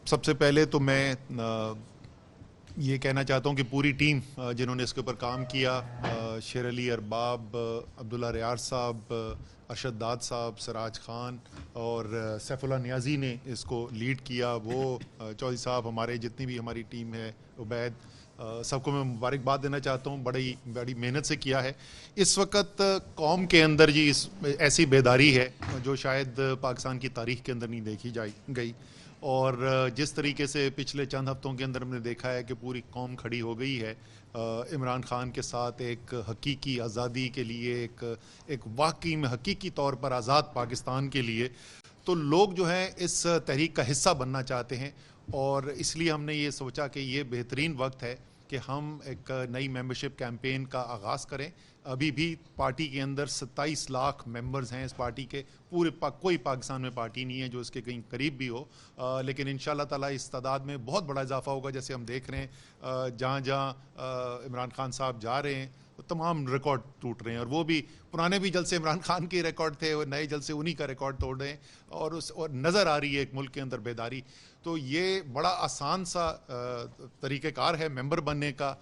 سب سے پہلے تو میں یہ کہنا چاہتا ہوں کہ پوری ٹیم جنہوں نے اس کے اوپر کام کیا، شیر علی ارباب، عبداللہ ریاض صاحب، ارشد داد صاحب، سراج خان اور سیف اللہ نیازی نے اس کو لیڈ کیا، وہ چودھری صاحب، ہمارے جتنی بھی ہماری ٹیم ہے، عبید، سب کو میں مبارکباد دینا چاہتا ہوں. بڑی محنت سے کیا ہے. اس وقت قوم کے اندر جی ایسی بیداری ہے جو شاید پاکستان کی تاریخ کے اندر نہیں دیکھی گئی، اور جس طریقے سے پچھلے چند ہفتوں کے اندر ہم نے دیکھا ہے کہ پوری قوم کھڑی ہو گئی ہے عمران خان کے ساتھ ایک حقیقی آزادی کے لیے، ایک واقعی میں حقیقی طور پر آزاد پاکستان کے لیے، تو لوگ جو ہیں اس تحریک کا حصہ بننا چاہتے ہیں. اور اس لیے ہم نے یہ سوچا کہ یہ بہترین وقت ہے کہ ہم ایک نئی ممبرشپ کیمپین کا آغاز کریں. ابھی بھی پارٹی کے اندر 27 لاکھ ممبرز ہیں اس پارٹی کے. کوئی پاکستان میں پارٹی نہیں ہے جو اس کے کہیں قریب بھی ہو، لیکن انشاءاللہ تعالی اس تعداد میں بہت بڑا اضافہ ہوگا. جیسے ہم دیکھ رہے ہیں جہاں عمران خان صاحب جا رہے ہیں تمام ریکارڈ ٹوٹ رہے ہیں، اور وہ بھی پرانے بھی جلسے عمران خان کے ریکارڈ تھے اور نئے جلسے انہی کا ریکارڈ توڑ رہے ہیں، اور نظر آ رہی ہے ایک ملک کے اندر بیداری. تو یہ بڑا آسان سا طریقہ کار ہے ممبر بننے کا.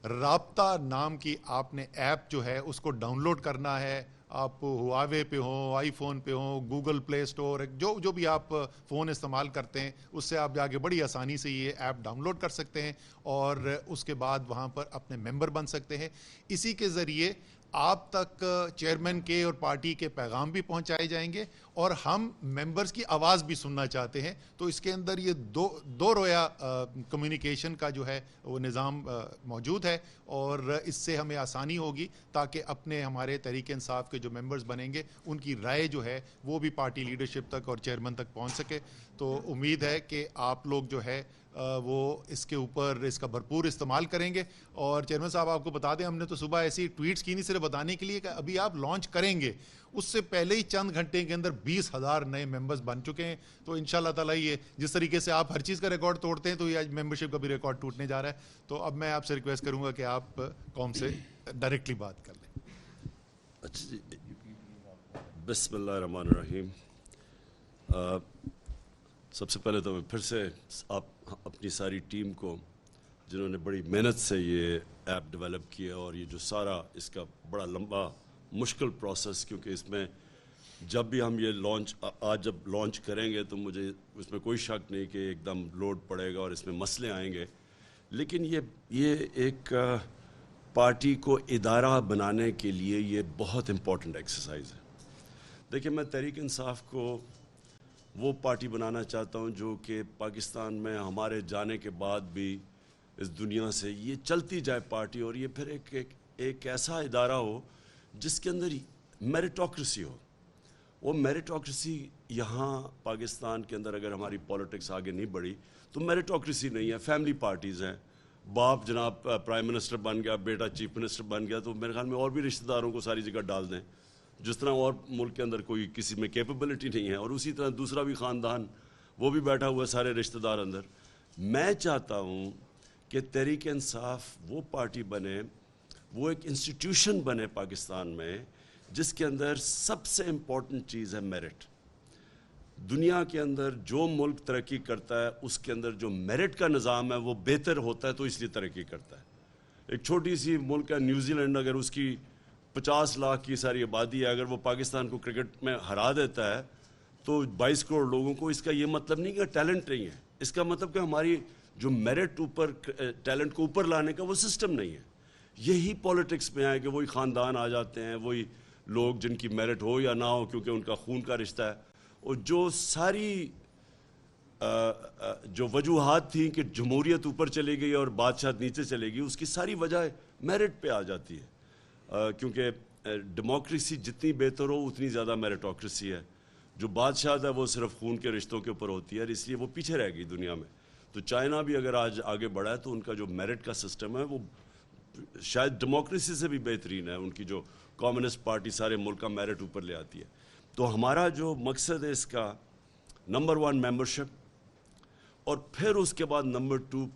رابطہ نام کی آپ نے ایپ جو ہے اس کو ڈاؤن لوڈ کرنا ہے. آپ ہواوے پہ ہوں، آئی فون پہ ہوں، گوگل پلے اسٹور، جو بھی آپ فون استعمال کرتے ہیں اس سے آپ جا کے بڑی آسانی سے یہ ایپ ڈاؤن لوڈ کر سکتے ہیں، اور اس کے بعد وہاں پر اپنے ممبر بن سکتے ہیں. اسی کے ذریعے آپ تک چیئرمین کے اور پارٹی کے پیغام بھی پہنچائے جائیں گے، اور ہم ممبرز کی آواز بھی سننا چاہتے ہیں. تو اس کے اندر یہ دو رویہ کمیونیکیشن کا جو ہے وہ نظام موجود ہے، اور اس سے ہمیں آسانی ہوگی تاکہ ہمارے تحریک انصاف کے جو ممبرز بنیں گے ان کی رائے جو ہے وہ بھی پارٹی لیڈرشپ تک اور چیئرمین تک پہنچ سکے. تو امید ہے کہ آپ لوگ جو ہے وہ اس کے اوپر اس کا بھرپور استعمال کریں گے. اور چیئرمین صاحب آپ کو بتا دیں، ہم نے تو صبح ایسی ٹویٹس کی نہیں صرف بتانے کے لیے کہ ابھی آپ لانچ کریں گے، اس سے پہلے ہی چند گھنٹے کے اندر 20,000 نئے ممبرز بن چکے ہیں. تو انشاءاللہ تعالیٰ یہ جس طریقے سے آپ ہر چیز کا ریکارڈ توڑتے ہیں تو یہ آج ممبرشپ کا بھی ریکارڈ ٹوٹنے جا رہا ہے. تو اب میں آپ سے ریکویسٹ کروں گا کہ آپ قوم سے ڈائریکٹلی بات کر لیں. اچھا جی، بسم اللہ الرحمن الرحیم. سب سے پہلے تو میں پھر سے آپ اپنی ساری ٹیم کو، جنہوں نے بڑی محنت سے یہ ایپ ڈیولپ کیا، اور یہ جو سارا اس کا بڑا لمبا مشکل پروسیس، کیونکہ اس میں جب بھی ہم یہ آج جب لانچ کریں گے تو مجھے اس میں کوئی شک نہیں کہ ایک دم لوڈ پڑے گا اور اس میں مسئلے آئیں گے، لیکن یہ ایک پارٹی کو ادارہ بنانے کے لیے یہ بہت امپورٹنٹ ایکسرسائز ہے. دیکھیں، میں تحریک انصاف کو وہ پارٹی بنانا چاہتا ہوں جو کہ پاکستان میں ہمارے جانے کے بعد بھی اس دنیا سے یہ چلتی جائے پارٹی، اور یہ پھر ایک ایسا ادارہ ہو جس کے اندر میریٹوکریسی ہو. وہ میریٹوکریسی یہاں پاکستان کے اندر اگر ہماری پولیٹکس آگے نہیں بڑھی تو میریٹوکریسی نہیں ہے. فیملی پارٹیز ہیں، باپ جناب پرائم منسٹر بن گیا، بیٹا چیف منسٹر بن گیا، تو میرے خیال میں اور بھی رشتہ داروں کو ساری جگہ ڈال دیں، جس طرح اور ملک کے اندر کوئی کسی میں کیپیبلٹی نہیں ہے، اور اسی طرح دوسرا بھی خاندان وہ بھی بیٹھا ہوا ہے، سارے رشتہ دار اندر. میں چاہتا ہوں کہ تحریک انصاف وہ پارٹی بنے، وہ ایک انسٹیٹیوشن بنے پاکستان میں جس کے اندر سب سے امپورٹنٹ چیز ہے میرٹ. دنیا کے اندر جو ملک ترقی کرتا ہے اس کے اندر جو میرٹ کا نظام ہے وہ بہتر ہوتا ہے، تو اس لیے ترقی کرتا ہے. ایک چھوٹی سی ملک ہے نیوزی لینڈ، اگر اس کی 50 لاکھ کی ساری آبادی ہے، اگر وہ پاکستان کو کرکٹ میں ہرا دیتا ہے تو 22 کروڑ لوگوں کو، اس کا یہ مطلب نہیں کہ ٹیلنٹ نہیں ہے، اس کا مطلب کہ ہماری جو میرٹ اوپر ٹیلنٹ کو اوپر لانے کا وہ سسٹم نہیں ہے. یہی پولیٹکس میں ہے کہ وہی خاندان آ جاتے ہیں، وہی لوگ جن کی میرٹ ہو یا نہ ہو کیونکہ ان کا خون کا رشتہ ہے. اور جو ساری جو وجوہات تھیں کہ جمہوریت اوپر چلی گئی اور بادشاہ نیچے چلے گی، اس کی ساری وجہ میرٹ پہ آ جاتی ہے. کیونکہ ڈیموکریسی جتنی بہتر ہو اتنی زیادہ میریٹوکریسی ہے. جو بادشاہ ہے وہ صرف خون کے رشتوں کے اوپر ہوتی ہے، اور اس لیے وہ پیچھے رہ گئی دنیا میں. تو چائنا بھی اگر آج آگے بڑھا ہے تو ان کا جو میرٹ کا سسٹم ہے وہ شاید ڈیموکریسی سے بھی بہترین ہے. ان کی جو کمیونسٹ پارٹی سارے ملک کا میرٹ اوپر لے آتی ہے. تو ہمارا جو مقصد ہے اس کا نمبر 1 ممبرشپ، اور پھر اس کے بعد نمبر 2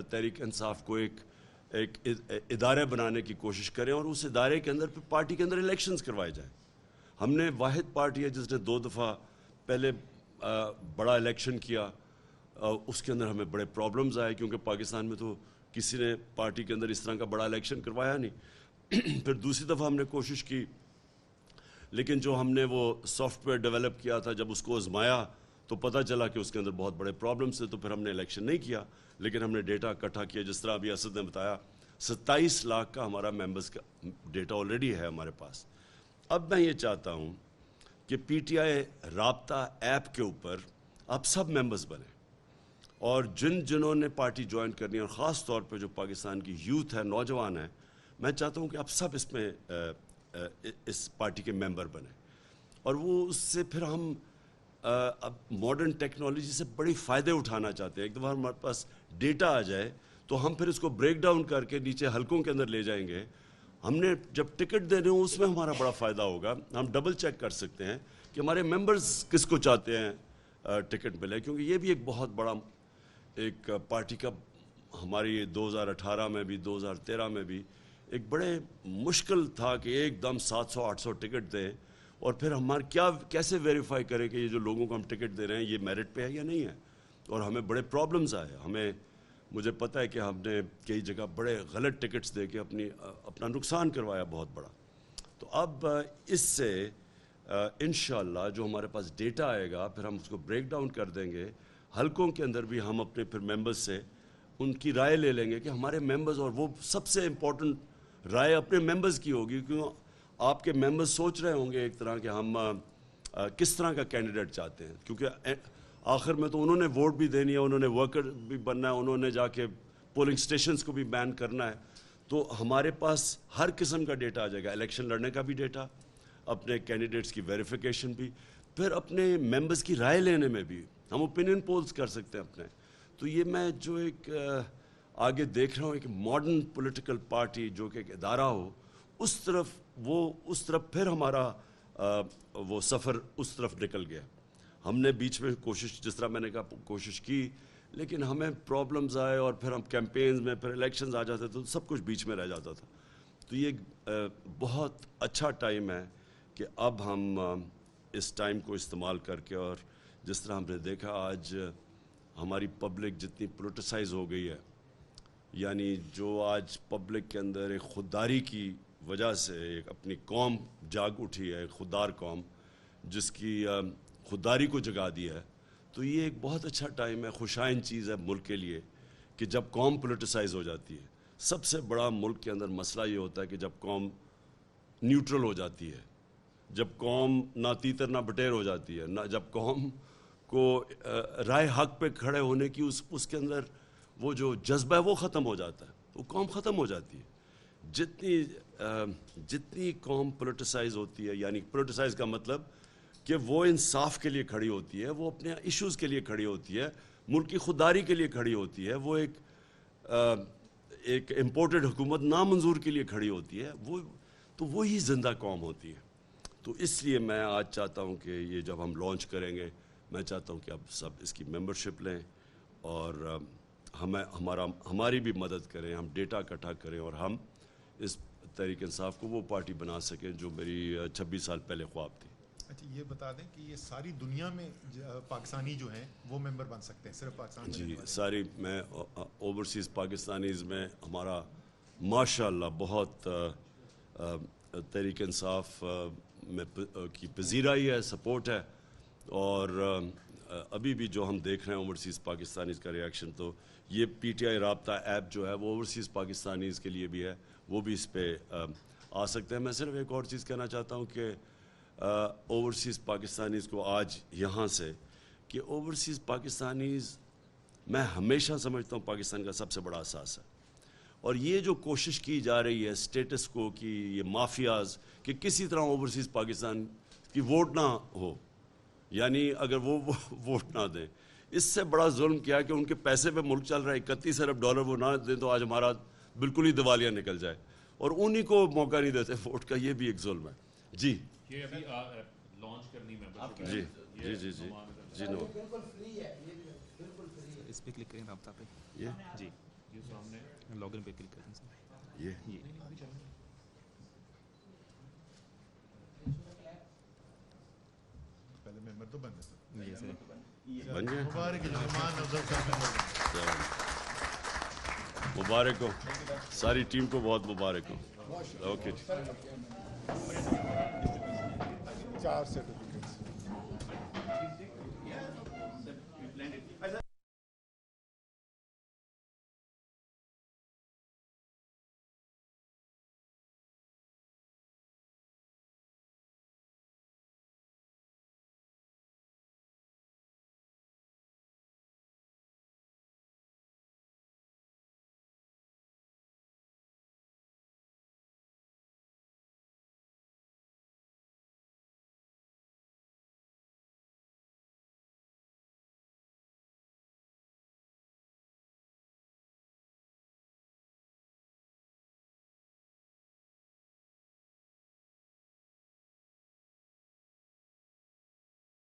تحریک انصاف کو ایک ادارے بنانے کی کوشش کریں، اور اس ادارے کے اندر پھر پارٹی کے اندر الیکشنز کروائے جائیں. ہم نے واحد پارٹی ہے جس نے 2 دفعہ پہلے بڑا الیکشن کیا، اس کے اندر ہمیں بڑے پرابلمز آئے کیونکہ پاکستان میں تو کسی نے پارٹی کے اندر اس طرح کا بڑا الیکشن کروایا نہیں. پھر دوسری دفعہ ہم نے کوشش کی, لیکن جو ہم نے وہ سافٹ ویئر ڈیولپ کیا تھا جب اس کو آزمایا تو پتہ چلا کہ اس کے اندر بہت بڑے پرابلمس تھے, تو پھر ہم نے الیکشن نہیں کیا, لیکن ہم نے ڈیٹا اکٹھا کیا. جس طرح ابھی اسد نے بتایا 27 لاکھ کا ہمارا ممبرس کا ڈیٹا آلریڈی ہے ہمارے پاس. اب میں یہ چاہتا ہوں کہ پی ٹی آئی رابطہ ایپ کے اوپر آپ سب ممبرس بنیں, اور جنہوں نے پارٹی جوائن کرنی ہے, اور خاص طور پہ جو پاکستان کی یوتھ ہے, نوجوان ہیں, میں چاہتا ہوں کہ آپ سب اس میں اس پارٹی کے ممبر بنیں. اور وہ اس سے پھر ہم اب ماڈرن ٹیکنالوجی سے بڑی فائدے اٹھانا چاہتے ہیں. ایک دفعہ ہمارے پاس ڈیٹا آ جائے تو ہم پھر اس کو بریک ڈاؤن کر کے نیچے حلقوں کے اندر لے جائیں گے. ہم نے جب ٹکٹ دینے ہوں اس میں ہمارا بڑا فائدہ ہوگا. ہم ڈبل چیک کر سکتے ہیں کہ ہمارے ممبرز کس کو چاہتے ہیں ٹکٹ ملے, کیونکہ یہ بھی ایک بہت بڑا ایک پارٹی کا ہماری 2018 میں بھی 2013 میں بھی ایک بڑے مشکل تھا کہ ایک دم 700-800 ٹکٹ دیں, اور پھر ہمارے کیسے ویریفائی کریں کہ یہ جو لوگوں کو ہم ٹکٹ دے رہے ہیں یہ میرٹ پہ ہے یا نہیں ہے. اور ہمیں بڑے پرابلمز آئے. مجھے پتہ ہے کہ ہم نے کئی جگہ بڑے غلط ٹکٹس دے کے اپنا نقصان کروایا بہت بڑا. تو اب اس سے انشاءاللہ جو ہمارے پاس ڈیٹا آئے گا پھر ہم اس کو بریک ڈاؤن کر دیں گے. حلقوں کے اندر بھی ہم اپنے پھر ممبرز سے ان کی رائے لے لیں گے کہ ہمارے ممبرز, اور وہ سب سے امپورٹنٹ رائے اپنے ممبرز کی ہوگی, کیوں آپ کے ممبرز سوچ رہے ہوں گے ایک طرح کہ ہم کس طرح کا کینڈیڈیٹ چاہتے ہیں, کیونکہ آخر میں تو انہوں نے ووٹ بھی دینی ہے, انہوں نے ورکر بھی بننا ہے, انہوں نے جا کے پولنگ سٹیشنز کو بھی بین کرنا ہے. تو ہمارے پاس ہر قسم کا ڈیٹا آ جائے گا, الیکشن لڑنے کا بھی ڈیٹا, اپنے کینڈیڈیٹس کی ویریفیکیشن بھی, پھر اپنے ممبرز کی رائے لینے میں بھی ہم اوپینین پولز کر سکتے ہیں اپنے. تو یہ میں جو ایک آگے دیکھ رہا ہوں ایک ماڈرن پولیٹیکل پارٹی جو کہ ایک ادارہ ہو, اس طرف پھر ہمارا وہ سفر اس طرف نکل گیا. ہم نے بیچ میں کوشش, جس طرح میں نے کہا, کوشش کی, لیکن ہمیں پرابلمز آئے اور پھر ہم کیمپینز میں پھر الیکشنز آ جاتے تو سب کچھ بیچ میں رہ جاتا تھا. تو یہ بہت اچھا ٹائم ہے کہ اب ہم اس ٹائم کو استعمال کر کے, اور جس طرح ہم نے دیکھا آج ہماری پبلک جتنی پولیٹیسائز ہو گئی ہے, یعنی جو آج پبلک کے اندر ایک خودداری کی وجہ سے ایک اپنی قوم جاگ اٹھی ہے, ایک خوددار قوم جس کی خودداری کو جگا دیا ہے. تو یہ ایک بہت اچھا ٹائم ہے, خوشائن چیز ہے ملک کے لیے کہ جب قوم پولیٹیسائز ہو جاتی ہے. سب سے بڑا ملک کے اندر مسئلہ یہ ہوتا ہے کہ جب قوم نیوٹرل ہو جاتی ہے, جب قوم نہ تیتر نہ بٹیر ہو جاتی ہے, نہ جب قوم کو رائے حق پہ کھڑے ہونے کی اس کے اندر وہ جو جذبہ ہے وہ ختم ہو جاتا ہے, وہ قوم ختم ہو جاتی ہے. جتنی قوم پولیٹیسائز ہوتی ہے, یعنی پولیٹیسائز کا مطلب کہ وہ انصاف کے لیے کھڑی ہوتی ہے, وہ اپنے ایشوز کے لیے کھڑی ہوتی ہے, ملک کی خودداری کے لیے کھڑی ہوتی ہے, وہ ایک امپورٹڈ حکومت نامنظور کے لیے کھڑی ہوتی ہے, تو وہی زندہ قوم ہوتی ہے. تو اس لیے میں آج چاہتا ہوں کہ یہ جب ہم لانچ کریں گے, میں چاہتا ہوں کہ اب سب اس کی ممبرشپ لیں اور ہماری بھی مدد کریں, ہم ڈیٹا اکٹھا کریں, اور ہم اس تحریک انصاف کو وہ پارٹی بنا سکیں جو میری 26 سال پہلے خواب تھی. اچھا یہ بتا دیں کہ یہ ساری دنیا میں پاکستانی جو ہیں وہ ممبر بن سکتے ہیں, صرف پاکستان میں؟ جی ساری, میں اوورسیز پاکستانیز میں ہمارا ماشاء اللہ بہت تحریک انصاف میں کی پذیرائی ہے, سپورٹ ہے, اور ابھی بھی جو ہم دیکھ رہے ہیں اوورسیز پاکستانیز کا ریاکشن, تو یہ پی ٹی آئی رابطہ ایپ جو ہے وہ اوورسیز پاکستانیز کے لیے بھی ہے, وہ بھی اس پہ آ سکتے ہیں. میں صرف ایک اور چیز کہنا چاہتا ہوں کہ اوورسیز پاکستانیز کو آج یہاں سے, کہ اوورسیز پاکستانیز میں ہمیشہ سمجھتا ہوں پاکستان کا سب سے بڑا اثاثہ ہے, اور یہ جو کوشش کی جا رہی ہے اسٹیٹس کو کی یہ مافیاز کہ کسی طرح اوورسیز پاکستان کی ووٹ نہ ہو, یعنی اگر وہ ووٹ نہ دیں, اس سے بڑا ظلم کیا کہ ان کے پیسے پہ ملک چل رہا ہے, 31 ارب ڈالر وہ نہ دیں تو آج ہمارا بالکل ہی دیوالیہ نکل جائے, اور انہی کو موقع نہیں دیتے ووٹ کا, یہ بھی ایک ظلم ہے. جی یہ ابھی لانچ کرنی ممبرشپ جی جی جی جی جی نو اس پہ کلک کریں رابطہ پہ, یہ جی یہ سامنے لاگ ان پہ کلک کریں سر. یہ پہلے ممبر تو بن گئے یہ سے بن گئے مبارک ہے نعمان افضل صاحب ممبر بن گئے. مبارک ہو ساری ٹیم کو بہت مبارک ہو اوکے 4 سیٹ